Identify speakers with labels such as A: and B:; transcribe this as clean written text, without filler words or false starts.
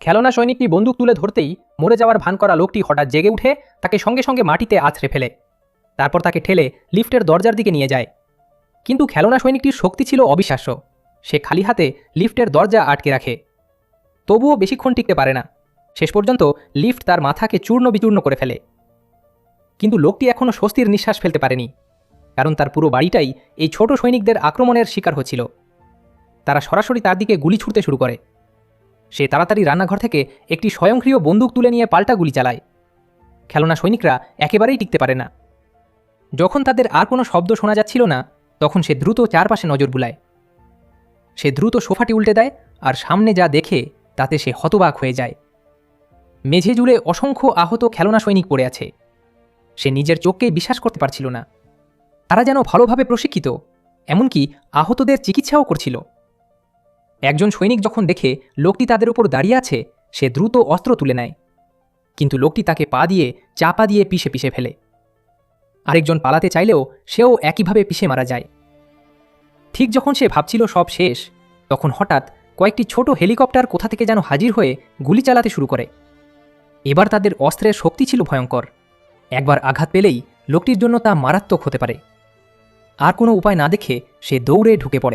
A: খেলনা সৈনিকটি বন্দুক তুলে ধরতেই মরে যাওয়ার ভান করা লোকটি হঠাৎ জেগে উঠে তাকে সঙ্গে সঙ্গে মাটিতে আছড়ে ফেলে। তারপর তাকে ঠেলে লিফটের দরজার দিকে নিয়ে যায়। কিন্তু খেলনা সৈনিকটির শক্তি ছিল অবিশ্বাস্য। সে খালি হাতে লিফটের দরজা আটকে রাখে, তবুও বেশিক্ষণ টিকতে পারে না। শেষ পর্যন্ত লিফট তার মাথাকে চূর্ণ বিচূর্ণ করে ফেলে। কিন্তু লোকটি এখনও স্বস্তির নিঃশ্বাস ফেলতে পারেনি, কারণ তার পুরো বাড়িটাই এই ছোট সৈনিকদের আক্রমণের শিকার হচ্ছিল। তারা সরাসরি তার দিকে গুলি ছুড়তে শুরু করে। সে তাড়াতাড়ি রান্নাঘর থেকে একটি স্বয়ংক্রিয় বন্দুক তুলে নিয়ে পাল্টা গুলি চালায়। খেলনা সৈনিকরা একেবারেই টিকতে পারে না। যখন তাদের আর কোনো শব্দ শোনা যাচ্ছিল না, তখন সে দ্রুত চারপাশে নজর বুলায়। সে দ্রুত সোফাটি উল্টে দেয়, আর সামনে যা দেখে তাতে সে হতবাক হয়ে যায়। মেঝে জুড়ে অসংখ্য আহত খেলনা সৈনিক পড়ে আছে। সে নিজের চোখকেই বিশ্বাস করতে পারছিল না। তারা যেন ভালোভাবে প্রশিক্ষিত, এমনকি আহতদের চিকিৎসাও করছিল। একজন সৈনিক যখন দেখে লোকটি তাদের উপর দাঁড়িয়ে আছে, সে দ্রুত অস্ত্র তুলে নেয়, কিন্তু লোকটি তাকে পা দিয়ে চাপা দিয়ে পিষে পিষে ফেলে। আরেকজন পালাতে চাইলেও সেও একইভাবে পিষে মারা যায়। ঠিক যখন সে ভাবছিল সব শেষ, তখন হঠাৎ কয়েকটি ছোট হেলিকপ্টার কোথা থেকে যেন হাজির হয়ে গুলি চালাতে শুরু করে। এবার তাদের অস্ত্রের শক্তি ছিল ভয়ঙ্কর। একবার আঘাত পেলেই লোকটির জন্য তা মারাত্মক হতে পারে। আর কোনো উপায় না দেখে সে দৌড়ে ঢুকে পড়ে।